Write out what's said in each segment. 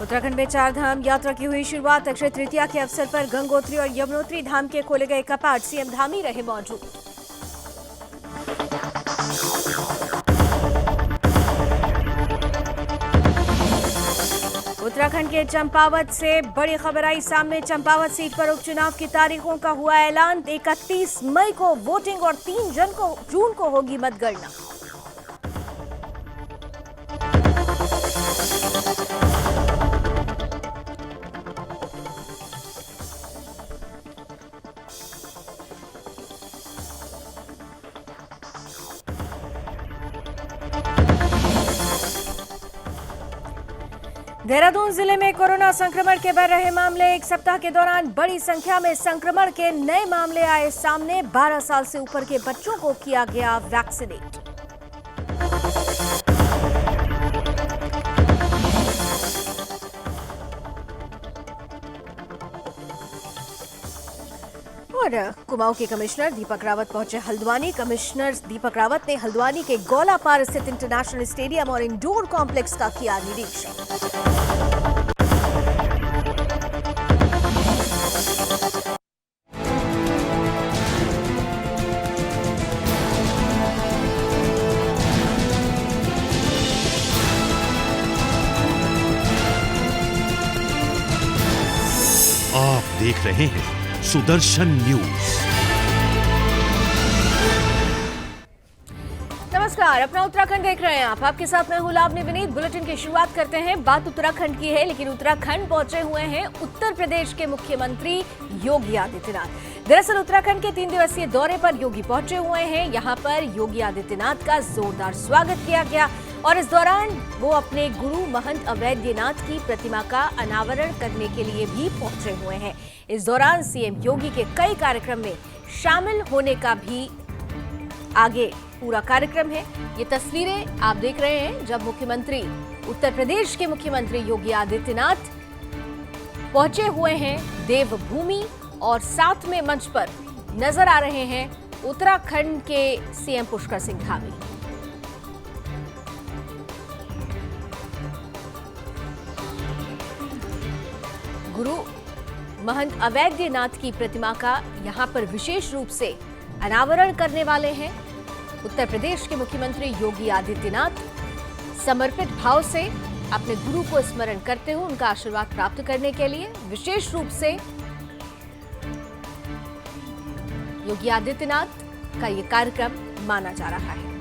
उत्तराखंड में चार धाम यात्रा की हुई शुरुआत। अक्षय तृतीया के अवसर पर गंगोत्री और यमुनोत्री धाम के खोले गए कपाट। सीएम धामी रहे मौजूद। उत्तराखंड के चंपावत से बड़ी खबर आई सामने। चंपावत सीट पर उपचुनाव की तारीखों का हुआ ऐलान। 31 मई को वोटिंग और 3 जून को होगी मतगणना। देहरादून जिले में कोरोना संक्रमण के बढ़ रहे मामले। एक सप्ताह के दौरान बड़ी संख्या में संक्रमण के नए मामले आए सामने। 12 साल से ऊपर के बच्चों को किया गया वैक्सीनेट। और कुमाऊं के कमिश्नर दीपक रावत पहुंचे हल्द्वानी। कमिश्नर दीपक रावत ने हल्द्वानी के गौलापार स्थित इंटरनेशनल स्टेडियम और इंडोर कॉम्प्लेक्स का किया निरीक्षण। आप देख रहे हैं सुदर्शन न्यूज। नमस्कार, अपना उत्तराखंड देख रहे हैं आप। आपके साथ मैं हूं लावनी विनीत। बुलेटिन की शुरुआत करते हैं। बात उत्तराखंड की है, लेकिन उत्तराखंड पहुंचे हुए हैं उत्तर प्रदेश के मुख्यमंत्री योगी आदित्यनाथ। दरअसल उत्तराखंड के 3 दिवसीय दौरे पर योगी पहुंचे हुए हैं। यहां पर योगी आदित्यनाथ का जोरदार स्वागत किया गया और इस दौरान वो अपने गुरु महंत अवैद्यनाथ की प्रतिमा का अनावरण करने के लिए भी पहुंचे हुए हैं। इस दौरान सीएम योगी के कई कार्यक्रम में शामिल होने का भी आगे पूरा कार्यक्रम है। ये तस्वीरें आप देख रहे हैं जब मुख्यमंत्री उत्तर प्रदेश के मुख्यमंत्री योगी आदित्यनाथ पहुंचे हुए हैं देवभूमि और साथ में मंच पर नजर आ रहे हैं उत्तराखंड के सीएम पुष्कर सिंह धामी। गुरु महंत अवैद्यनाथ की प्रतिमा का यहां पर विशेष रूप से अनावरण करने वाले हैं उत्तर प्रदेश के मुख्यमंत्री योगी आदित्यनाथ। समर्पित भाव से अपने गुरु को स्मरण करते हुए उनका आशीर्वाद प्राप्त करने के लिए विशेष रूप से योगी आदित्यनाथ का ये कार्यक्रम माना जा रहा है।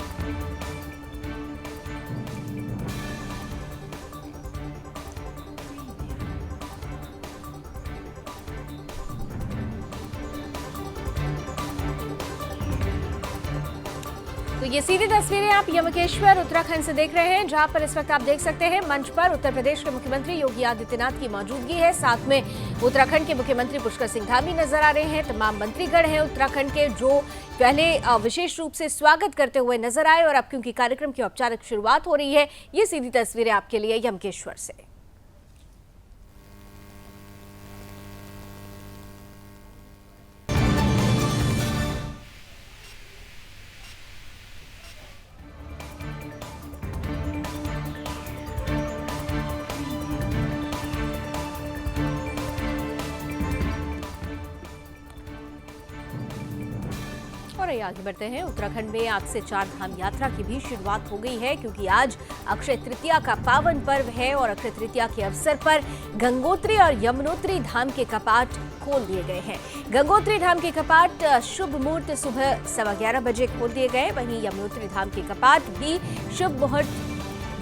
तो ये सीधी तस्वीरें आप यमकेश्वर उत्तराखंड से देख रहे हैं, जहां पर इस वक्त आप देख सकते हैं मंच पर उत्तर प्रदेश के मुख्यमंत्री योगी आदित्यनाथ की मौजूदगी है। साथ में उत्तराखंड के मुख्यमंत्री पुष्कर सिंह धामी नजर आ रहे हैं। तमाम मंत्रीगण हैं उत्तराखंड के, जो पहले विशेष रूप से स्वागत करते हुए नजर आए और अब क्योंकि कार्यक्रम की औपचारिक शुरुआत हो रही है, ये सीधी तस्वीरें आपके लिए यमकेश्वर से। और आगे बढ़ते हैं। उत्तराखंड में आज से 4 धाम यात्रा की भी शुरुआत हो गई है, क्योंकि आज अक्षय तृतीया का पावन पर्व है और अक्षय तृतीया के अवसर पर गंगोत्री और यमुनोत्री धाम के कपाट खोल दिए गए हैं। गंगोत्री धाम के कपाट शुभ मुहूर्त सुबह 11:15 बजे खोल दिए गए। वहीं यमुनोत्री धाम के कपाट भी शुभ मुहूर्त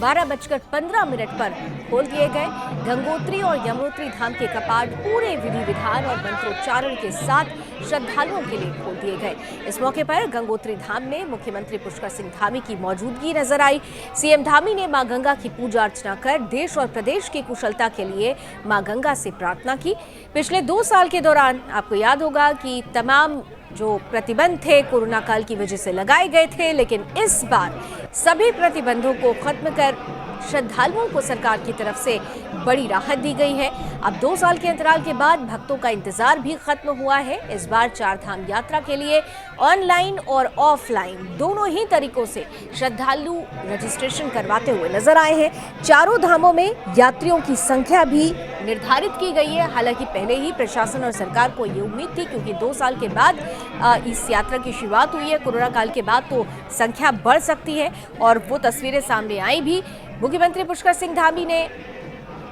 12:15 पर खोल दिए गए। गंगोत्री और यमुनोत्री धाम के कपाट पूरे विधि विधान और मंत्रोच्चारण के साथ श्रद्धालुओं के लिए खोल दिए गए। इस मौके पर गंगोत्री धाम में मुख्यमंत्री पुष्कर सिंह धामी की मौजूदगी नजर आई। सीएम धामी ने मां गंगा की पूजा अर्चना कर देश और प्रदेश की कुशलता के लिए मां गंगा से प्रार्थना की। पिछले 2 साल के दौरान आपको याद होगा कि तमाम जो प्रतिबंध थे कोरोना काल की वजह से लगाए गए थे, लेकिन इस बार सभी प्रतिबंधों को खत्म कर श्रद्धालुओं को सरकार की तरफ से बड़ी राहत दी गई है। अब 2 साल के अंतराल के बाद भक्तों का इंतजार भी खत्म हुआ है। इस बार 4 धाम यात्रा के लिए ऑनलाइन और ऑफलाइन दोनों ही तरीकों से श्रद्धालु रजिस्ट्रेशन करवाते हुए नजर आए हैं। चारों धामों में यात्रियों की संख्या भी निर्धारित की गई है। हालांकि पहले ही प्रशासन और सरकार को ये उम्मीद थी, क्योंकि 2 साल के बाद इस यात्रा की शुरुआत हुई है, कोरोना काल के बाद तो संख्या बढ़ सकती है और वो तस्वीरें सामने आई भी। मुख्यमंत्री पुष्कर सिंह धामी ने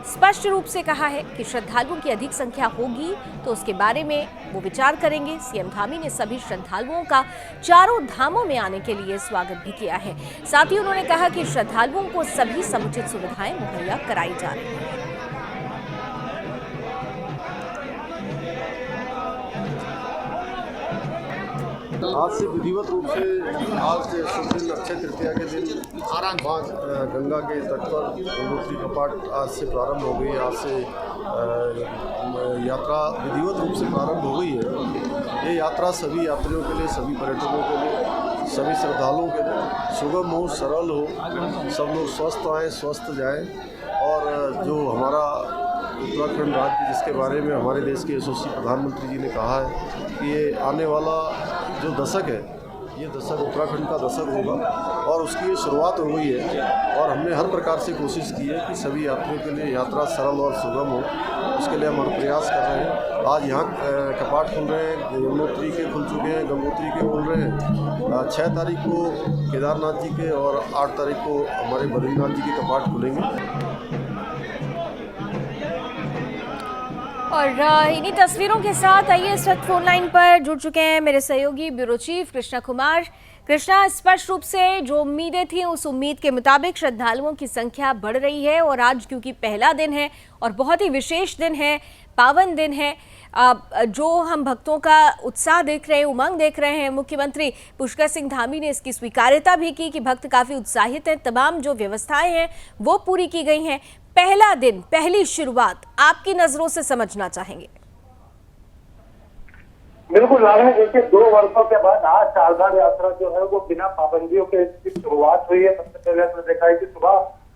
स्पष्ट रूप से कहा है कि श्रद्धालुओं की अधिक संख्या होगी तो उसके बारे में वो विचार करेंगे। सीएम धामी ने सभी श्रद्धालुओं का चारों धामों में आने के लिए स्वागत भी किया है। साथ ही उन्होंने कहा कि श्रद्धालुओं को सभी समुचित सुविधाएं मुहैया कराई जा रही हैं। आज से विधिवत रूप से आज से शुभ दिन अक्षय तृतीया के दिन गंगा के तट पर गंगोत्री कपाट आज से प्रारंभ हो गई। आज से यात्रा विधिवत रूप से प्रारंभ हो गई है। ये यात्रा सभी यात्रियों के लिए, सभी पर्यटकों के लिए, सभी श्रद्धालुओं के लिए सुगम हो, सरल हो, सब लोग स्वस्थ आएँ, स्वस्थ जाएँ। और जो हमारा उत्तराखंड राज्य, जिसके बारे में हमारे देश के यशस्वी प्रधानमंत्री जी ने कहा है कि ये आने वाला जो दशक है, ये दशक उत्तराखंड का दशक होगा और उसकी शुरुआत हो गई है। और हमने हर प्रकार से कोशिश की है कि सभी यात्रियों के लिए यात्रा सरल और सुगम हो। उसके लिए हम प्रयास कर रहे हैं। आज यहाँ कपाट खुल रहे हैं, यमुनोत्री के खुल चुके हैं, गंगोत्री के खुल रहे हैं। 6 तारीख को केदारनाथ जी के और 8 तारीख को हमारे बद्रीनाथ जी के कपाट खुलेंगे। और इन्हीं तस्वीरों के साथ आइए इस वक्त फोन लाइन पर जुड़ चुके हैं मेरे सहयोगी ब्यूरो चीफ कृष्णा कुमार। कृष्णा, स्पष्ट रूप से जो उम्मीदें थी उस उम्मीद के मुताबिक श्रद्धालुओं की संख्या बढ़ रही है और आज क्योंकि पहला दिन है और बहुत ही विशेष दिन है, पावन दिन है, जो हम भक्तों का उत्साह देख रहे हैं, उमंग देख रहे हैं। मुख्यमंत्री पुष्कर सिंह धामी ने इसकी स्वीकार्यता भी की कि भक्त काफी उत्साहित हैं, तमाम जो व्यवस्थाएं हैं वो पूरी की गई हैं। पहला दिन, पहली शुरुआत आपकी नजरों से समझना चाहेंगे। बिल्कुल लावण्य, देखिए 2 वर्षों के बाद आज चारधाम यात्रा जो है वो बिना पाबंदियों के इसकी शुरुआत हुई है। सबसे पहले हमने देखा है कि सुबह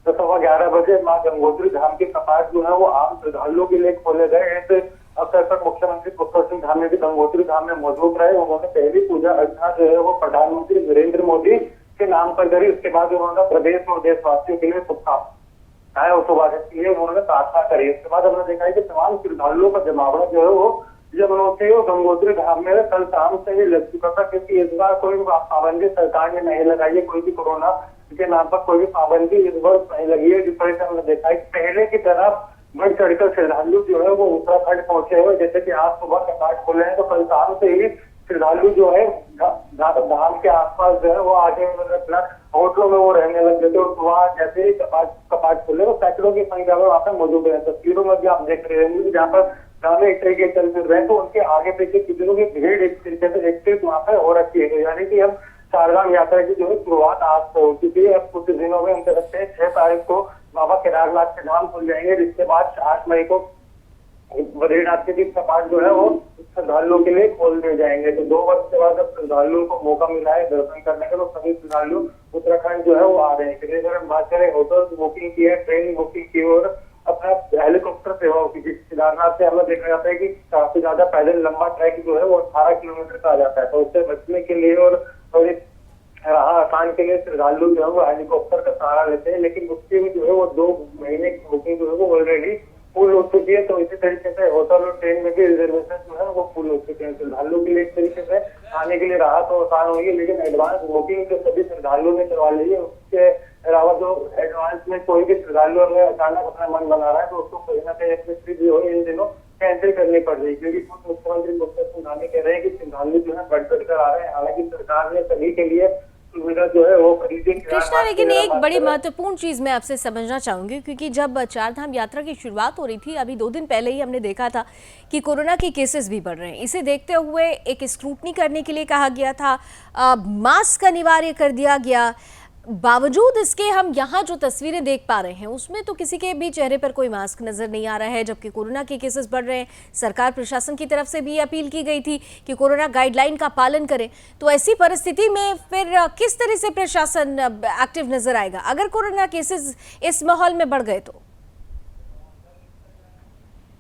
11:15 बजे मां गंगोत्री धाम के कपाट जो है वो आम श्रद्धालुओं के लिए खोले गए। इस अवसर पर मुख्यमंत्री पुष्कर सिंह धामी भी गंगोत्री धाम में मौजूद रहे। उन्होंने पहली पूजा अर्चना जो है वो प्रधानमंत्री नरेंद्र मोदी के नाम पर करी। उसके बाद उन्होंने प्रदेश और देशवासियों के लिए शुभकामनाएं और शुभारंभ किए, उन्होंने प्रार्थना करी। उसके बाद हमने देखा है कि तमाम श्रद्धालुओं का जमावड़ा जो है वो यमुनोत्री और गंगोत्री धाम में कल शाम से ही लग चुका था, क्योंकि इस बार कोई पाबंदी सरकार ने नहीं लगाई है। कोई भी कोरोना के नाम पर कोई भी पाबंदी इस बार नहीं लगी है। जिस तरह से हमने देखा है कि पहले की तरह बढ़ चढ़कर श्रद्धालु जो है वो उत्तराखंड पहुंचे हुए। जैसे कि आज सुबह कपाट खुले हैं तो कल शाम से ही श्रद्धालु जो है धाम के आसपास जो है वो आगे अपना होटलों में वो रहने लग गए थे। और वहाँ जैसे ही कपाट खुले तो सैकड़ों की संख्या में वहाँ पे मौजूद है। तस्वीरों में भी आप देख रहे होंगे जहाँ पर गाने एक तरीके चल फिर रहे हैं तो उनके आगे पीछे कितनों की भीड़ एक तरीके से एकत्रित वहाँ पे हो रखी है। तो यानी कि अब चारधाम यात्रा की जो है शुरुआत आज से हो चुकी है। अब कुछ दिनों में हम कह सकते हैं 6 तारीख को बाबा केदारनाथ के धाम खुल जाएंगे, जिसके बाद 8 मई को बद्रीनाथ के कपाट जो है वो श्रद्धालुओं के लिए खोल दिए जाएंगे। तो 2 वर्ष के बाद अब श्रद्धालुओं को मौका मिला है दर्शन करने का, तो सभी श्रद्धालु उत्तराखंड जो है वो आ रहे हैं। फिर अगर हम बात करें होटल बुकिंग की है, ट्रेन बुकिंग की और अपना हेलीकॉप्टर सेवाओं की, केदारनाथ से हमें देखा जाता है कि काफी ज्यादा पैदल लंबा ट्रैक जो है वो 18 किलोमीटर का आ जाता है। तो उससे बचने के लिए और थोड़ी आसान के लिए श्रद्धालु जो है वो हेलीकॉप्टर का सहारा लेते हैं, लेकिन उसके भी जो है वो 2 महीने की बुकिंग जो है वो ऑलरेडी फुल हो चुकी है। तो इसी तरीके से होटल और ट्रेन में भी रिजर्वेशन जो है वो फुल हो चुके हैं। श्रद्धालुओं के लिए एक तरीके से आने के लिए राहत तो आसान होगी, लेकिन एडवांस बुकिंग तो सभी श्रद्धालुओं ने करवा ली है। उसके अलावा जो एडवांस में कोई भी श्रद्धालु अगर अचानक अपना मन बना रहा है तो उसको कहीं ना कहीं अपनी ट्रिप जो है इन दिनों कैंसिल करनी पड़ रही है, क्योंकि खुद मुख्यमंत्री पुष्कर सिंह धामी कह रहे हैं कि श्रद्धालु जो है बढ़ कर आ रहे हैं। हालांकि सरकार ने सभी के लिए सुविधा जो है वो खरीदी। कृष्णा, लेकिन एक बड़ी महत्वपूर्ण चीज मैं आपसे समझना चाहूंगी, क्योंकि जब चारधाम यात्रा की शुरुआत हो रही थी, अभी 2 दिन पहले ही हमने देखा था कि कोरोना के केसेस भी बढ़ रहे हैं। इसे देखते हुए एक स्क्रूटनी करने के लिए कहा गया था, मास्क अनिवार्य कर दिया गया। बावजूद इसके हम यहाँ जो तस्वीरें देख पा रहे हैं उसमें तो किसी के भी चेहरे पर कोई मास्क नजर नहीं आ रहा है, जबकि कोरोना के केसेस बढ़ रहे हैं। सरकार प्रशासन की तरफ से भी अपील की गई थी कि कोरोना गाइडलाइन का पालन करें। तो ऐसी परिस्थिति में फिर किस तरह से प्रशासन एक्टिव नजर आएगा अगर कोरोना केसेस इस माहौल में बढ़ गए तो?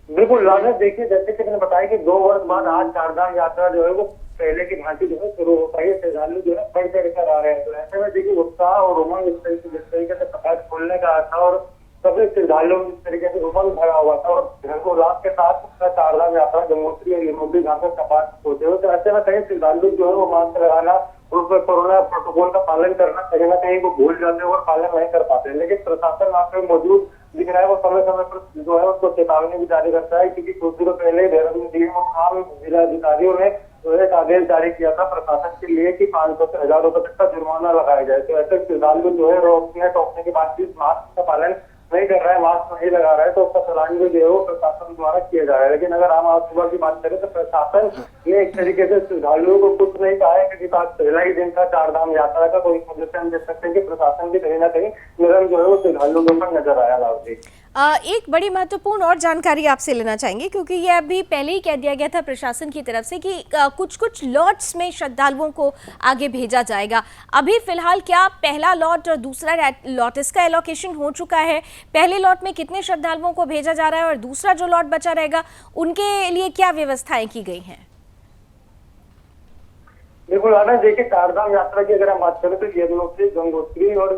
बिल्कुल राजन, देखिए जैसे कि मैंने बताया कि 2 वर्ष बाद आज चारधाम यात्रा जो है वो पहले की भांति जो है शुरू हो पाई है। श्रद्धालु जो है बढ़ चढ़ कर आ रहे हैं। तो ऐसे में देखिए उत्साह और उमंग जिस तरीके से कपाट खोलने का था और सभी श्रद्धालुओं जिस तरीके से उमंग भरा हुआ था और हर्षोल्लास के साथ चारधाम यात्रा गंगोत्री और यमुनोत्री धाम का कपाट खोलते हुए, तो ऐसे में कहीं श्रद्धालु जो है वो मास्क लगाना और उसमें कोरोना प्रोटोकॉल का पालन करना कहीं ना कहीं वो भूल जाते हैं और पालन नहीं कर पाते। लेकिन प्रशासन वहाँ पे मौजूद दिख रहा है, वो समय समय पर जो है उसको चेतावनी भी जारी करता है, क्योंकि कुछ दिनों पहले देहरादून डीएम जिलाधिकारियों ने जो एक आदेश जारी किया था प्रशासन के लिए कि 500 से 1000 रुपए तक का जुर्माना लगाया जाए। तो ऐसे श्रद्धालु जो है रोकने टोकने के बाद भी मास्क का पालन नहीं कर रहा है, मास्क नहीं लगा रहा है, तो उसका चालान भी जो है वो प्रशासन द्वारा किया जा रहा है। लेकिन अगर हम आज सुबह की बात करें तो प्रशासन ने एक तरीके से श्रद्धालुओं को कुछ नहीं कहा है, क्योंकि आज पहला ही दिन था चारधाम यात्रा का। तो इस वजह से हम देख सकते हैं कि प्रशासन भी कहीं ना कहीं निरंतर जो है वो श्रद्धालुओं के ऊपर नजर आया। रावजी, एक बड़ी महत्वपूर्ण और जानकारी आपसे लेना चाहेंगे, क्योंकि ये अभी पहले ही कह दिया गया था प्रशासन की तरफ से कि कुछ लॉट्स में श्रद्धालुओं को आगे भेजा जाएगा। अभी फिलहाल क्या पहला लॉट और दूसरा लॉट इसका एलोकेशन हो चुका है? पहले लॉट में कितने श्रद्धालुओं को भेजा जा रहा है और दूसरा जो लॉट बचा रहेगा उनके लिए क्या व्यवस्थाएं की गई हैं? बिल्कुल आना, देखिए चारधाम यात्रा की अगर हम बात करें तो यमुनोत्री, गंगोत्री और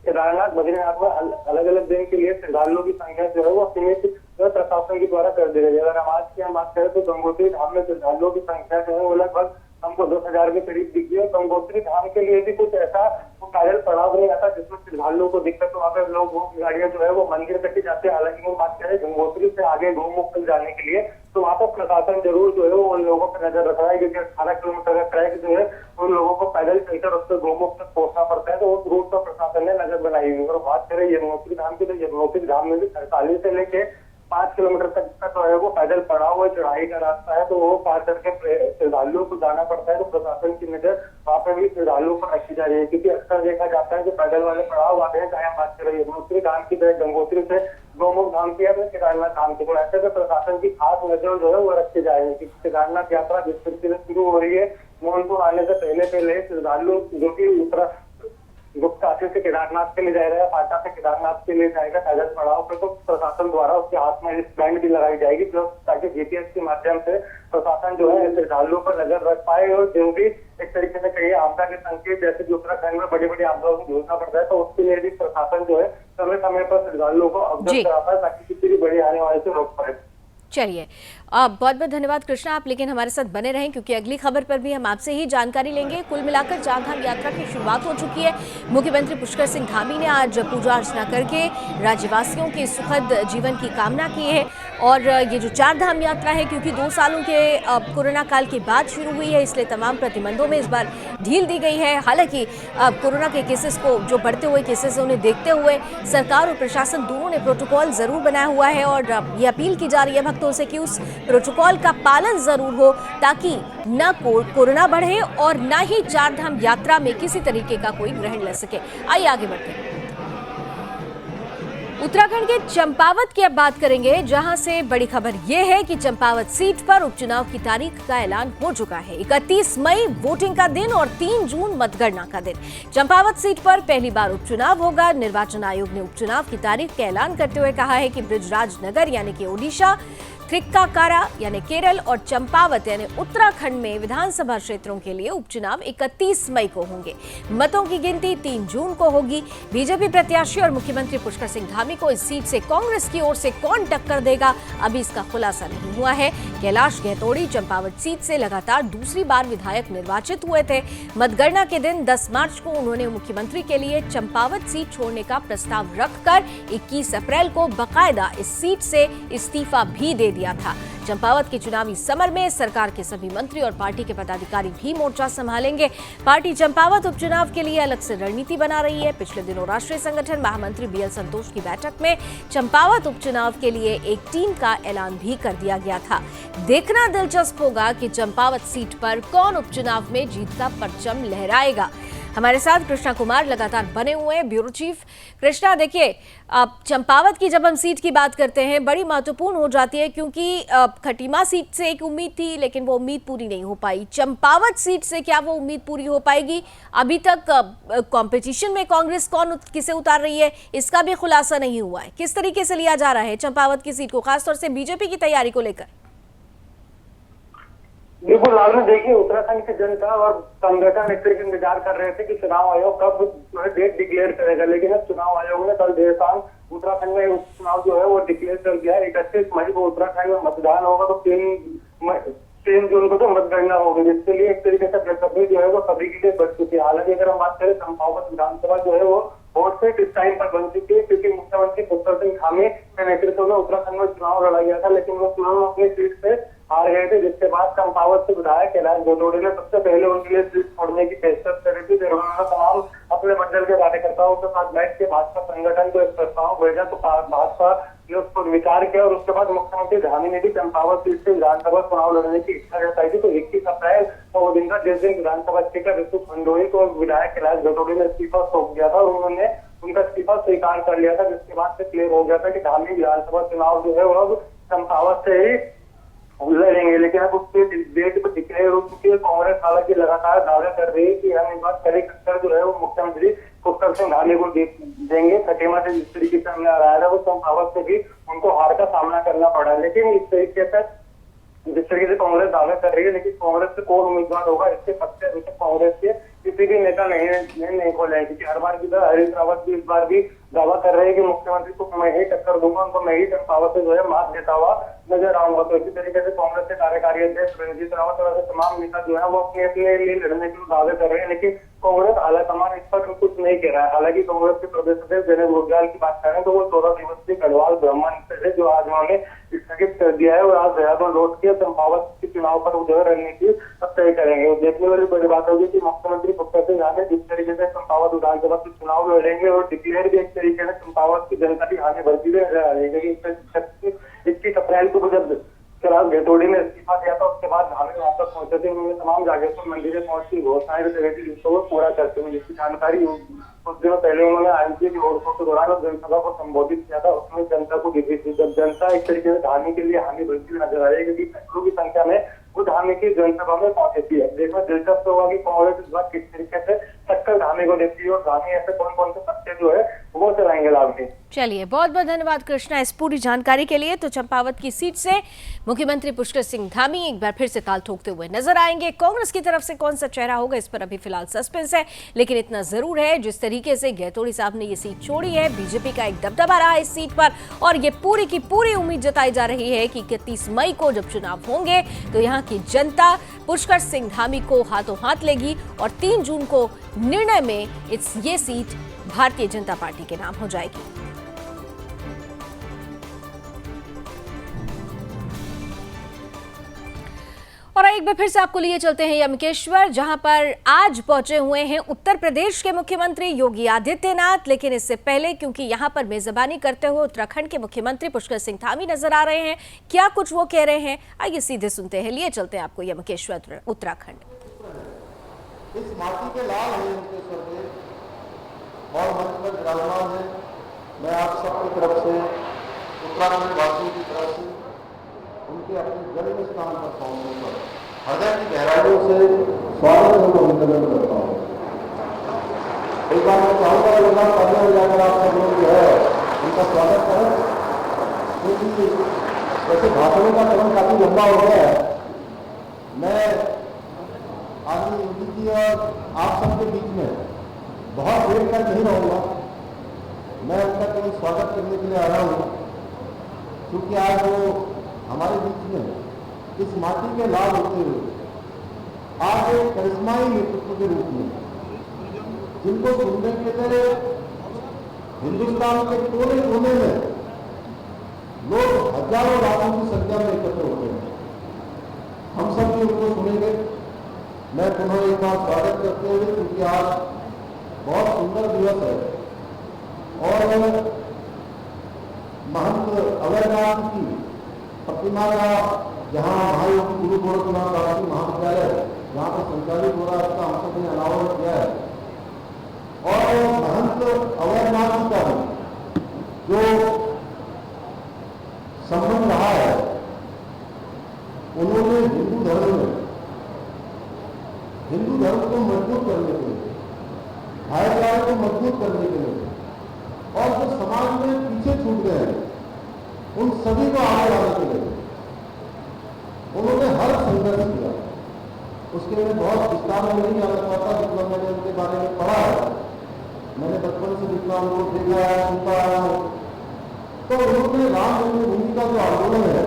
केदारनाथ, बद्रीनाथ में अलग अलग दिन के लिए श्रद्धालुओं की संख्या जो है वो सीमित प्रशासन के द्वारा कर दी गई है। अगर हम आज की हम बात करें तो गंगोत्री धाम में श्रद्धालुओं की संख्या जो है वो लगभग हमको 10,000 के करीब दिखी है। गंगोत्री धाम के लिए भी कुछ ऐसा पैदल पड़ाव नहीं आता जिसमें श्रद्धालुओं को दिक्कत हो। वहाँ पे लोग गाड़ियां जो है वो मंदिर तक ही जाते हैं। हालांकि हम बात करें गंगोत्री से आगे गौमुख तक जाने के लिए, तो वहाँ पर प्रशासन जरूर जो है वो उन लोगों पर नजर रख रहा है, क्योंकि 18 किलोमीटर का ट्रैक जो है उन लोगों को पैदल चलकर उससे गौमुख तक पहुंचना पड़ता है। तो उस रूट पर प्रशासन ने नजर बनाई हुई है। और बात करें यमुनोत्री धाम की, तो यमुनोत्री धाम में भी 48 से लेके 5 किलोमीटर तक का जो है वो पैदल पड़ा हुआ चढ़ाई का रास्ता है, तो वो पार करके श्रद्धालुओं को जाना पड़ता है। तो प्रशासन की नजर वहाँ पर भी श्रद्धालुओं पर रखी जा रही है, क्योंकि अक्सर देखा जाता है कि पैदल वाले पड़ाव आते हैं, चाहे हम बात करें यमुनोत्री धाम की, चाहे गंगोत्री से गौमुख धाम की या फिर केदारनाथ धाम की। तो ऐसे में प्रशासन की खास नजर जो है वो रखी जा रही है, क्योंकि केदारनाथ यात्रा जिस तरीके से शुरू हो रही है, मानसून आने से पहले श्रद्धालु जो की गुप्तासी से केदारनाथ के लिए जाएगा, पाटा से केदारनाथ के लिए जाएगा पैदल पड़ाव पे, तो प्रशासन द्वारा उसके हाथ में बैंड भी लगाई जाएगी, जो ताकि जीपीएस के माध्यम से प्रशासन जो है श्रद्धालुओं पर नजर रख पाए। और जो भी एक तरीके से कहीं आपदा के संकेत जैसे कि उत्तराखंड में बड़ी बड़ी आपदाओं को जूझना पड़ता है, तो उसके लिए भी प्रशासन जो है समय समय पर श्रद्धालुओं को अवगत करा पाए, ताकि किसी भी बड़ी आने वाले से रोक पाए। चलिए, बहुत बहुत धन्यवाद कृष्णा, आप लेकिन हमारे साथ बने रहें, क्योंकि अगली खबर पर भी हम आपसे ही जानकारी लेंगे। कुल मिलाकर चारधाम यात्रा की शुरुआत हो चुकी है। मुख्यमंत्री पुष्कर सिंह धामी ने आज पूजा अर्चना करके राज्यवासियों के सुखद जीवन की कामना की है। और ये जो चारधाम यात्रा है, क्योंकि 2 सालों के कोरोना काल के बाद शुरू हुई है, इसलिए तमाम प्रतिबंधों में इस बार ढील दी गई है। हालांकि कोरोना के केसेस को, जो बढ़ते हुए केसेस है, उन्हें देखते हुए सरकार और प्रशासन दोनों ने प्रोटोकॉल जरूर बनाया हुआ है। और ये अपील की जा रही है भक्तों से कि उस प्रोटोकॉल का पालन जरूर हो, ताकि न कोरोना बढ़े और न ही चारधाम यात्रा में किसी तरीके का कोई ग्रहण ले सके। आइए आगे बढ़ते हैं। उत्तराखंड के चंपावत की अब बात करेंगे, जहां से बड़ी खबर यह है कि चंपावत सीट पर उपचुनाव की तारीख का ऐलान हो चुका है। 31 मई वोटिंग का दिन और 3 जून मतगणना का दिन। चंपावत सीट पर पहली बार उपचुनाव होगा। निर्वाचन आयोग ने उपचुनाव की तारीख का ऐलान करते हुए कहा है कि ब्रिजराज नगर यानी कि ओडिशा, थ्रिक्काकारा यानी केरल और चंपावत यानी उत्तराखंड में विधानसभा क्षेत्रों के लिए उपचुनाव 31 मई को होंगे। मतों की गिनती 3 जून को होगी। बीजेपी प्रत्याशी और मुख्यमंत्री पुष्कर सिंह धामी को इस सीट से कांग्रेस की ओर से कौन टक्कर देगा, अभी इसका खुलासा नहीं हुआ है। कैलाश गहतोड़ी चंपावत सीट से लगातार दूसरी बार विधायक निर्वाचित हुए थे। मतगणना के दिन 10 मार्च को उन्होंने मुख्यमंत्री के लिए चंपावत सीट छोड़ने का प्रस्ताव रखकर 21 अप्रैल को बाकायदा इस सीट से इस्तीफा भी दे दिया था। चंपावत के चुनावी समर में सरकार के सभी मंत्री और पार्टी के पदाधिकारी भी मोर्चा संभालेंगे। पार्टी चंपावत उपचुनाव के लिए अलग से रणनीति बना रही है। पिछले दिनों राष्ट्रीय संगठन महामंत्री बीएल संतोष की बैठक में चंपावत उपचुनाव के लिए एक टीम का ऐलान भी कर दिया गया था। देखना दिलचस्प होगा कि चंपावत सीट पर कौन उपचुनाव में जीत का परचम लहराएगा। हमारे साथ कृष्णा कुमार लगातार बने हुए हैं, ब्यूरो चीफ। कृष्णा, देखिए, अब चंपावत की जब हम सीट की बात करते हैं बड़ी महत्वपूर्ण हो जाती है, क्योंकि खटीमा सीट से एक उम्मीद थी लेकिन वो उम्मीद पूरी नहीं हो पाई। चंपावत सीट से क्या वो उम्मीद पूरी हो पाएगी? अभी तक कंपटीशन में कांग्रेस कौन किसे उतार रही है इसका भी खुलासा नहीं हुआ है। किस तरीके से लिया जा रहा है चंपावत की सीट को, खासतौर से बीजेपी की तैयारी को लेकर? बिल्कुल लालू, देखिए उत्तराखंड की जनता और संगठन एक तरीके इंतजार कर रहे थे कि चुनाव आयोग कब जो है डेट डिक्लेयर करेगा, लेकिन अब चुनाव आयोग ने कल देर शाम उत्तराखंड में उपचुनाव जो है वो डिक्लेयर कर दिया है। 31 मई को उत्तराखंड में मतदान होगा, तो 3 जून को तो मतगणना होगी, जिसके लिए एक तरीके से बेसब्री जो है वो सभी के लिए बढ़ चुकी है। हालांकि अगर हम बात करें चंपावत विधानसभा जो है वो वोट से इस टाइम पर बन चुकी है, क्योंकि मुख्यमंत्री पुष्कर सिंह धामी के नेतृत्व में उत्तराखंड में चुनाव लड़ा गया था, लेकिन वो चुनाव अपनी सीट से हार गए थे, जिसके बाद चंपावत से विधायक कैलाश गोटोड़े ने सबसे पहले उनके लिए सीट छोड़ने की पेशकश करी थी। फिर उन्होंने तमाम अपने मंडल के कार्यकर्ताओं के साथ बैठ के भाजपा संगठन को एक प्रस्ताव भेजा, तो भाजपा ने उस पर विचार किया और उसके बाद मुख्यमंत्री धामी ने भी चंपावत सीट से विधानसभा चुनाव लड़ने की इच्छा जताई थी। तो 21 अप्रैल को वो दिन था जिस दिन विधानसभा स्पीकर ऋतु खंडोई को विधायक कैलाश गोटोड़े ने इस्तीफा सौंप दिया था और उन्होंने उनका इस्तीफा स्वीकार कर लिया था, जिसके बाद से क्लियर हो गया था कि धामी विधानसभा चुनाव जो है वो अब चंपावत से ही लड़ेंगे। लेकिन अब उसके डेट पर डिक्लेयर हो चुकी है। कांग्रेस हालांकि लगातार दावा कर रही है कि हम इस बार कड़ी टक्कर जो है वो मुख्यमंत्री पुष्कर सिंह धामी को देंगे। खटीमा से जिस तरीके से हमने हराया था वो चंपावत से भी उनको हार का सामना करना पड़ा, लेकिन इस तरीके से जिस तरीके से कांग्रेस दावा कर रही है, लेकिन कांग्रेस से कौन उम्मीदवार होगा इसके पक्ष अभी तक कांग्रेस के किसी भी नेता नहीं खोले हैं, क्योंकि हर बार की तरह हरीश रावत भी इस बार भी दावा कर रहे हैं कि मुख्यमंत्री को मैं ही टक्कर दूंगा, उनको मैं ही चंपावत से जो है मात देता हुआ नजर आऊंगा। तो इसी तरीके से कांग्रेस के कार्यकारी अध्यक्ष रणजीत रावत और तमाम नेता जो है वो अपने लिए लड़ने के दावे कर रहे हैं, लेकिन कांग्रेस आलाकमान इस पर कुछ नहीं कह रहा है। हालांकि कांग्रेस के प्रदेश अध्यक्ष दिनेश गुर्जर की बात करें तो वो 14 दिवसीय गढ़वाल भ्रमण से जो आज उन्होंने स्थगित कर दिया है और आज देहरादून लौट के चंपावत के चुनाव पर जो है रणनीति अब तय करेंगे। देखने वाली बड़ी बात होगी कि मुख्यमंत्री पुष्कर सिंह धामी जिस तरीके से चंपावत विधानसभा के चुनाव लड़ेंगे और डिक्लेयर भी एक तरीके से चंपावत की जनता की हानि बढ़ती हुई नजर आ रही है, क्योंकि 21 अप्रैल को जब कैलाश गोटोड़े ने इस्तीफा दिया था उसके बाद धामी वापस पहुंचे थे। उन्होंने तमाम जागेश्वर मंदिर पहुंचती घोषणाएं भी करी थी जिसको वो पूरा करते हुए, जिसकी जानकारी कुछ दिनों पहले उन्होंने आईएमसी की रोड शो के दौरान जनसभा को संबोधित किया था, उसमें जनता को दी थी। जब जनता एक तरीके से धामी के लिए हानि बढ़ती हुई नजर आ रही है, क्योंकि सैकड़ों की संख्या में वो धामी की जनसभा में पहुंची थी। अब देखना दिलचस्प होगा कि कांग्रेस इस बार किस तरीके से टक्कर धामी को देती है और धामी ऐसे कौन कौन से पत्ते जो है वो चलाएंगे लाभ में। चलिए, बहुत बहुत धन्यवाद कृष्णा इस पूरी जानकारी के लिए। तो चंपावत की सीट से मुख्यमंत्री पुष्कर सिंह धामी एक बार फिर से ताल ठोकते हुए नजर आएंगे। कांग्रेस की तरफ से कौन सा चेहरा होगा इस पर अभी फिलहाल सस्पेंस है, लेकिन इतना जरूर है जिस तरीके से गहतोड़ी साहब ने ये सीट छोड़ी है, बीजेपी का एक दबदबा रहा है इस सीट पर और ये पूरी की पूरी उम्मीद जताई जा रही है कि 31 मई को जब चुनाव होंगे तो यहाँ की जनता पुष्कर सिंह धामी को हाथों हाथ लेगी और 3 जून को निर्णय में ये सीट भारतीय जनता पार्टी के नाम हो जाएगी। और एक बार फिर से आपको लिए चलते हैं यमकेश्वर, जहां पर आज पहुंचे हुए हैं उत्तर प्रदेश के मुख्यमंत्री योगी आदित्यनाथ। लेकिन इससे पहले, क्योंकि यहां पर मेजबानी करते हुए उत्तराखंड के मुख्यमंत्री पुष्कर सिंह धामी नजर आ रहे हैं, क्या कुछ वो कह रहे हैं आइए सीधे सुनते हैं। लिए चलते हैं आपको यमकेश्वर उत्तराखंड। इस माटी के लाल है यमकेश्वर के और मंच पर विराजमान है। मैं आप सबकी तरफ से उत्तराखंड वासियों की तरफ से उनके अपने जन्म स्थान पर पहुंचने पर हृदय की गहराइयों से स्वागत एवं अभिनंदन करता हूँ। एक बार मैं चाहूँगा योगा करने में जाकर आप सब लोग जो है उनका स्वागत करें, क्योंकि वैसे भाषणों का क्रम काफी लंबा हो गया है। मैं आदमी योगी जी और आप सबके बीच में बहुत देर तक नहीं रहूँगा। मैं उनका केवल स्वागत करने के लिए आया हूँ, क्योंकि आज वो हमारे बीच में इस माटी के लाभ होते हुए आज एक करिश्माई नेतृत्व के रूप में जिनको सुनने के लिए हिंदुस्तान के कोने कोने में लोग हजारों लाखों की संख्या में एकत्र होते हैं। हम सब भी उनको सुनेंगे। मैं पुनः एक बार स्वागत करते हुए, क्योंकि आज बहुत सुंदर दिवस है और महंत अमरनाथ की प्रतिमा का जहाँ महायोगी गुरु गोरखनाथ महाविद्यालय जहाँ पर संचालित हो रहा है उसका हम सबने अनावरण किया है। और महंत अवैधनाथ जी का जो संबंध रहा है, उन्होंने हिंदू धर्म को मजबूत करने के लिए, भाईचारे को मजबूत करने के लिए और जो समाज में पीछे छूट गए हैं उन सभी को आगे लाने के लिए उन्होंने हर संघर्ष किया। उसके लिए बहुत विस्तार में नहीं जाना चाहता, जितना मैंने उनके बारे में पढ़ा है, मैंने बचपन से जितना उनको देखा है, सुनता आया हूँ, तो उन्होंने राम जन्मभूमि का जो आंदोलन है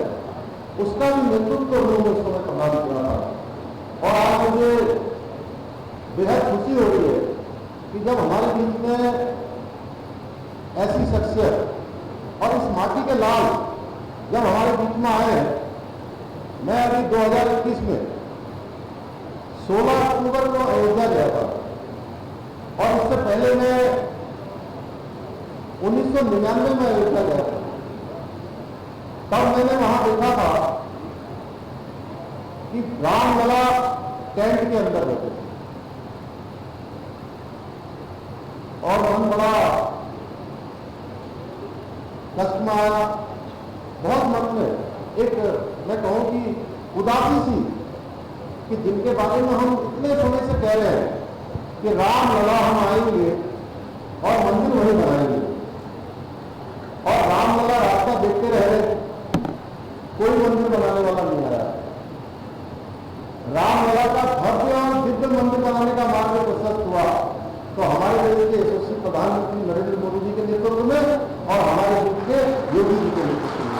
उसका भी नेतृत्व उन्होंने उस समय प्रदान किया था। और आज मुझे बेहद खुशी हो रही है कि जब हमारे बीच में ऐसी शख्सियत और इस माटी के लाल जब हमारे बीच में आए हैं। मैं अभी 2021 में 16 अक्टूबर को अयोध्या गया था और इससे पहले मैं 1999 में अयोध्या गया था। तब मैंने वहां देखा था कि रामलला टेंट के अंदर रहते थे और मन बड़ा कष्ट में आया। बहुत मन में एक मैं कहूं कि उदासी सी कि जिनके बारे में हम इतने समय से कह रहे हैं कि रामलला हम आएंगे और मंदिर वहीं बनाएंगे, और रामलला रास्ता देखते रहे, कोई मंदिर बनाने वाला नहीं आया। रामलला का भव्य और दिव्य मंदिर बनाने का मार्ग प्रशस्त हुआ तो हमारे देश के यशस्वी प्रधानमंत्री नरेंद्र मोदी जी के नेतृत्व में और हमारे देश के योगी जी के नेतृत्व में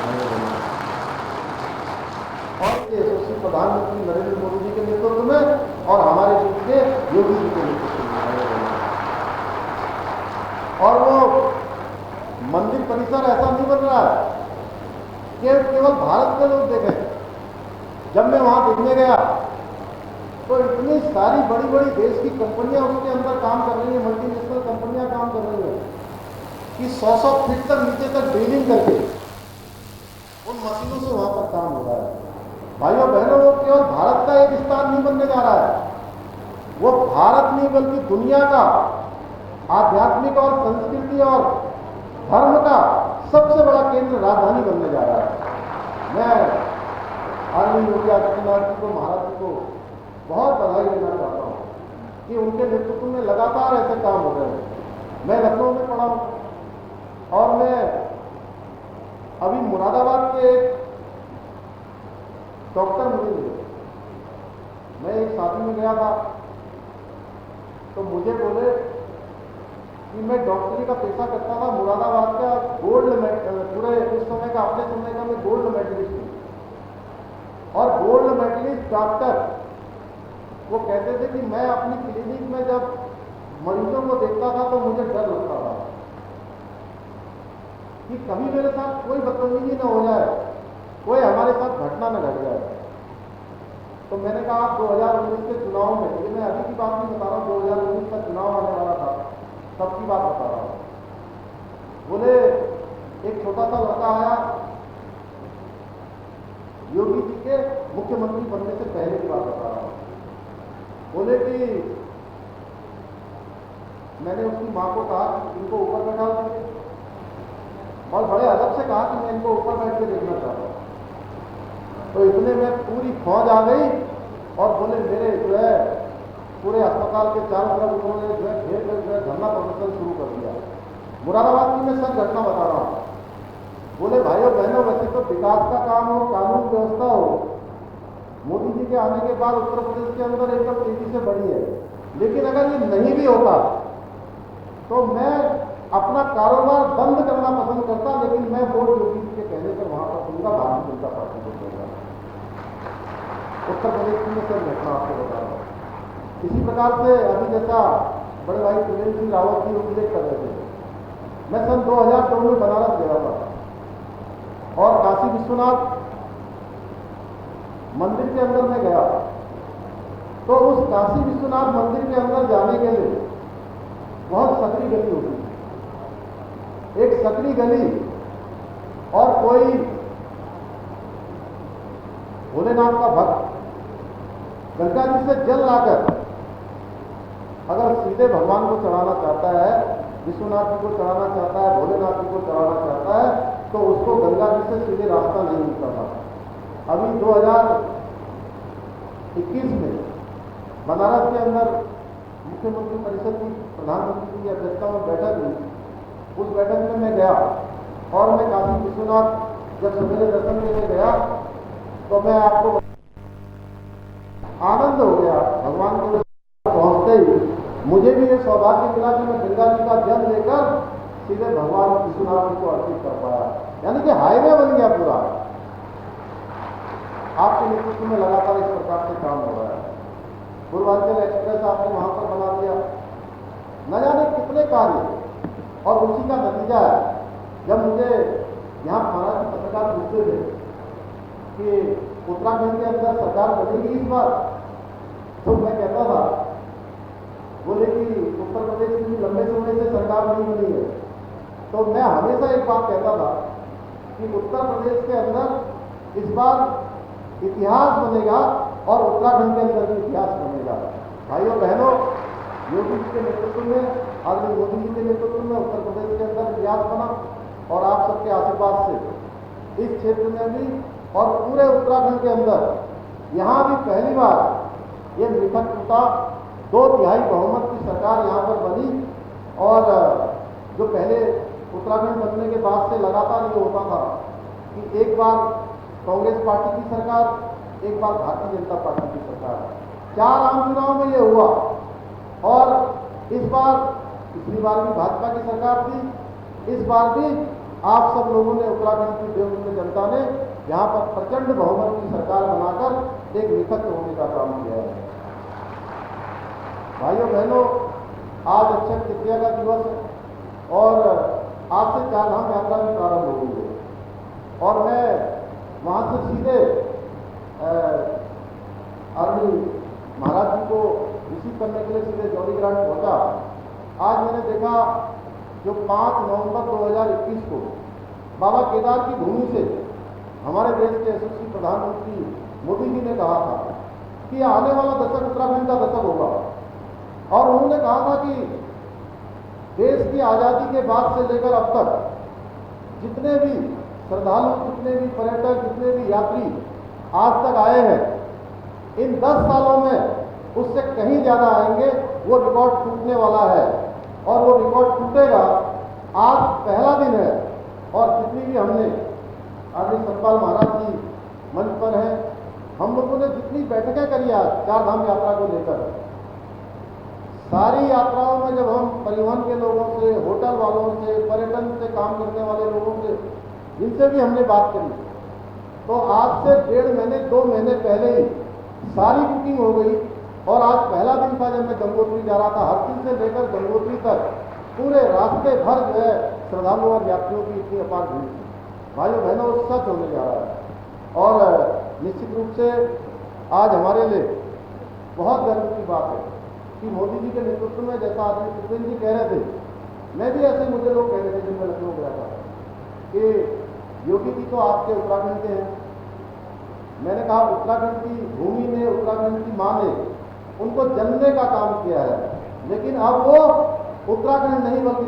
और यशस्वी प्रधानमंत्री नरेंद्र मोदी जी के नेतृत्व में और हमारे देश के योगी जी के नेतृत्व में। और वो मंदिर परिसर ऐसा नहीं बन रहा है कि केवल भारत के लोग देखें। जब मैं वहां देखने गया तो इतनी सारी बड़ी बड़ी देश की कंपनियां उसके अंदर काम कर रही हैं, मल्टीनेशनल कंपनियां काम कर रही हैं कि 100 फीट तक नीचे तक ड्रिलिंग करके उन मशीनों से वहां पर काम हो रहा है। भाइयों बहनों, वो केवल भारत का एक स्थान नहीं बनने जा रहा है, वो भारत नहीं बल्कि दुनिया का आध्यात्मिक और संस्कृति और धर्म का सबसे बड़ा केंद्र राजधानी बनने जा रहा है। मैं आदरणीय योगी आदित्यनाथ जी को, महाराज जी को बहुत बधाई देना चाहता हूँ कि उनके नेतृत्व में लगातार ऐसे काम हो रहे हैं। मैं लखनऊ में पढ़ा हूँ और मैं अभी मुरादाबाद के एक डॉक्टर मुझे मिले। मैं एक शादी में गया था तो मुझे बोले कि मैं डॉक्टरी का पेशा करता था, मुरादाबाद का गोल्ड पूरे उस समय का अपने समय का मैं गोल्ड मेडलिस्ट हूँ। और गोल्ड मेडलिस्ट डॉक्टर वो कहते थे कि मैं अपनी क्लिनिक में जब मरीजों को देखता था तो मुझे डर लगता था कि कभी मेरे साथ कोई बदतमीजी न हो जाए, कोई हमारे साथ घटना न घट जाए। तो मैंने कहा आप 2019 के चुनाव में, ये मैं अभी की बात नहीं बता रहा हूँ, 2019 का चुनाव आने वाला था तब की बात बता रहा हूँ। बोले एक छोटा सा लड़का आया, योगी जी के मुख्यमंत्री बनने से पहले की बात बता रहा हूँ। बोले कि मैंने उसकी मां को कहा कि इनको ऊपर बैठा दीजिए और बड़े अदब से कहा कि मैं इनको ऊपर बैठ के देखना चाहता हूँ। तो इतने में पूरी फौज आ गई और बोले मेरे जो है पूरे अस्पताल के चारों तरफ उन्होंने जो है घेर कर जो है धरना प्रदर्शन शुरू कर दिया। मुरादाबाद की मैं सब घटना बता रहा हूँ। बोले भाइयों बहनों, वैसे तो विकास का काम हो, कानून व्यवस्था हो, मोदी जी के आने के बाद उत्तर प्रदेश के अंदर एकदम तेजी से बढ़ी है, लेकिन अगर ये नहीं भी होता तो मैं अपना कारोबार बंद करना पसंद करता, लेकिन मैं वोट योगी जी के कहने पर वहां पर दूंगा, भारतीय जनता पार्टी को दूंगा। उत्तर प्रदेश की मैं सब घटना आपको बता रहा हूँ। इसी प्रकार से अभी जैसा बड़े भाई त्रिवेंद्र सिंह रावत जी उल्लेख कर रहे थे, मैं सन 2002 में बनारस गया था और काशी विश्वनाथ मंदिर के अंदर में गया तो उस काशी विश्वनाथ मंदिर के अंदर जाने के लिए बहुत सकरी गली होती है, एक सकरी गली, और कोई भोलेनाथ का भक्त गंगा जी से जल लाकर अगर सीधे भगवान को चढ़ाना चाहता है, विश्वनाथ जी को चढ़ाना चाहता है, भोलेनाथ जी को चढ़ाना चाहता है, तो उसको गंगा जी से सीधे रास्ता नहीं मिलता था। अभी 2021 में बनारस के अंदर मुख्यमंत्री परिषद की प्रधानमंत्री की अध्यक्षता में बैठक हुई। उस बैठक में मैं गया और मैं काशी विश्वनाथ जब सवेरे दर्शन लेने गया तो मैं आपको आनंद हो गया। भगवान को पहुंचते ही मुझे भी ये सौभाग्य मिला कि मैं गंगा जी का जल लेकर सीधे भगवान विश्वनाथ जी को अर्पित कर पाया। यानी कि हाईवे बन गया पूरा। आपके नेतृत्व में लगातार इस प्रकार से काम हो रहा है। पूर्वांचल एक्सप्रेस आपने वहां पर बना दिया, न जाने कितने कार्य, और उसी का नतीजा है। जब मुझे यहाँ महाराज के पत्रकार पूछते थे कि उत्तराखंड के अंदर सरकार बनेगी इस बार, तो मैं कहता था, बोले कि उत्तर प्रदेश की लंबे समय से सरकार नहीं बनी है। तो मैं हमेशा एक बात कहता था कि उत्तर प्रदेश के अंदर इस बार इतिहास बनेगा और उत्तराखंड के अंदर भी इतिहास बनेगा। भाइयों बहनों, योगी जी के नेतृत्व में, आदरणीय मोदी जी के नेतृत्व में उत्तर प्रदेश के अंदर इतिहास बना और आप सबके आशीर्वाद से इस क्षेत्र में भी और पूरे उत्तराखंड के अंदर यहाँ भी पहली बार ये निपटता 2/3 बहुमत की सरकार यहाँ पर बनी। और जो पहले उत्तराखंड बनने के बाद से लगातार ये होता था कि एक बार कांग्रेस पार्टी की सरकार, एक बार भारतीय जनता पार्टी की सरकार, 4 आम चुनाव में ये हुआ। और इस बार, पिछली बार भी भाजपा की सरकार थी, इस बार भी आप सब लोगों ने, उत्तराखंड की देवभूमि जनता ने यहाँ पर प्रचंड बहुमत की सरकार बनाकर एक निखत होने का काम किया है। भाइयों बहनों, आज अक्षय तृतीया का दिवस है और आज से 4 धाम यात्रा भी प्रारंभ हो गई है। और मैं वहाँ से सीधे आदरणीय महाराज जी को रिसीव करने के लिए सीधे जौली ग्रांट पहुँचा। आज मैंने देखा जो 5 नवंबर 2021 को बाबा केदार की भूमि से हमारे देश के यशस्वी प्रधानमंत्री मोदी जी ने कहा था कि आने वाला दशक उत्तराखंड का दशक होगा। और उन्होंने कहा था कि देश की आज़ादी के बाद से लेकर अब तक जितने भी श्रद्धालु, जितने भी पर्यटक, जितने भी यात्री आज तक आए हैं, इन 10 सालों में उससे कहीं ज़्यादा आएंगे। वो रिकॉर्ड टूटने वाला है और वो रिकॉर्ड टूटेगा। आज पहला दिन है और जितनी भी हमने आदरणीय सतपाल महाराज जी मंच पर हैं, हम लोगों ने जितनी बैठकें करी आज 4 धाम यात्रा को लेकर, सारी यात्राओं में जब हम परिवहन के लोगों से, होटल वालों से, पर्यटन से काम करने वाले लोगों से, जिनसे भी हमने बात करी, तो आज से 1.5 महीने 2 महीने पहले ही सारी बुकिंग हो गई। और आज पहला दिन था जब मैं गंगोत्री जा रहा था। हरसिल से लेकर गंगोत्री तक पूरे रास्ते भर जो है श्रद्धालुओं और यात्रियों की इतनी अपार भीड़ थी। भाइयों बहनों, सच होने जा रहा है। और निश्चित रूप से आज हमारे लिए बहुत गर्व की बात है कि मोदी जी के नेतृत्व में, जैसा आदरणीय सुप्रीम जी कह रहे थे, मैं भी ऐसे मुझे लोग कह रहे थे जब मैं लखनऊ गया था कि योगी जी तो आपके उत्तराखंड के हैं। मैंने कहा उत्तराखंड की भूमि ने, उत्तराखंड की माँ ने उनको जन्मने का काम किया है, लेकिन अब वो उत्तराखंड नहीं बल्कि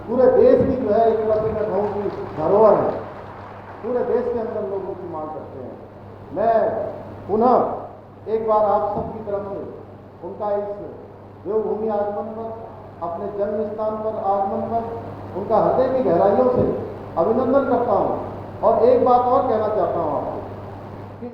पूरे देश की जो है एक तरह से मैं कहूँ कि धरोहर है। पूरे देश के अंदर लोग उनकी मांग करते हैं। मैं पुनः एक बार आप सबकी तरफ से उनका इस देवभूमि आगमन पर, अपने जन्म स्थान पर आगमन पर उनका हृदय की गहराइयों से अभिनंदन करता हूँ। और एक बात और कहना चाहता हूँ आपको कि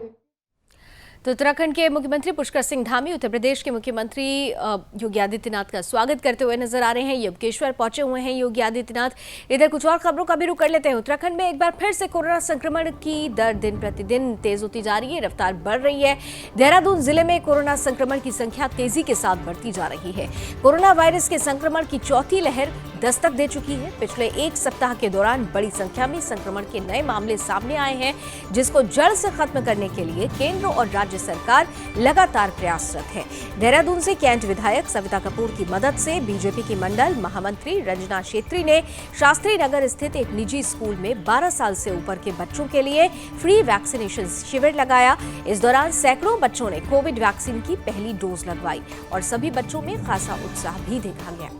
तो उत्तराखंड के मुख्यमंत्री पुष्कर सिंह धामी उत्तर प्रदेश के मुख्यमंत्री योगी आदित्यनाथ का स्वागत करते हुए नजर आ रहे हैं। युवकेश्वर पहुंचे हुए हैं योगी आदित्यनाथ। इधर कुछ और खबरों का भी रुख कर लेते हैं। उत्तराखंड में एक बार फिर से कोरोना संक्रमण की दर दिन प्रतिदिन तेज होती जा रही है, रफ्तार बढ़ रही है। देहरादून जिले में कोरोना संक्रमण की संख्या तेजी के साथ बढ़ती जा रही है। कोरोना वायरस के संक्रमण की चौथी लहर दस्तक दे चुकी है। पिछले एक सप्ताह के दौरान बड़ी संख्या में संक्रमण के नए मामले सामने आए हैं, जिसको जड़ से खत्म करने के लिए केंद्र और राज्य सरकार लगातार प्रयासरत है। देहरादून से कैंट विधायक सविता कपूर की मदद से बीजेपी की मंडल महामंत्री रंजना छेत्री ने शास्त्री नगर स्थित एक निजी स्कूल में 12 साल से ऊपर के बच्चों के लिए फ्री वैक्सीनेशन शिविर लगाया। इस दौरान सैकड़ों बच्चों ने कोविड वैक्सीन की पहली डोज लगवाई और सभी बच्चों में खासा उत्साह भी देखा गया।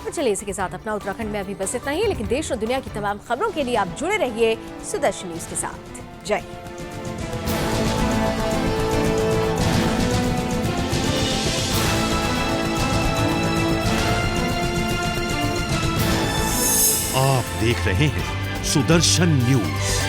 तो चलिए इसी के साथ अपना उत्तराखंड में अभी बस इतना ही, लेकिन देश और दुनिया की तमाम खबरों के लिए आप जुड़े रहिए सुदर्शन न्यूज के साथ। जय हिंद। आप देख रहे हैं सुदर्शन न्यूज।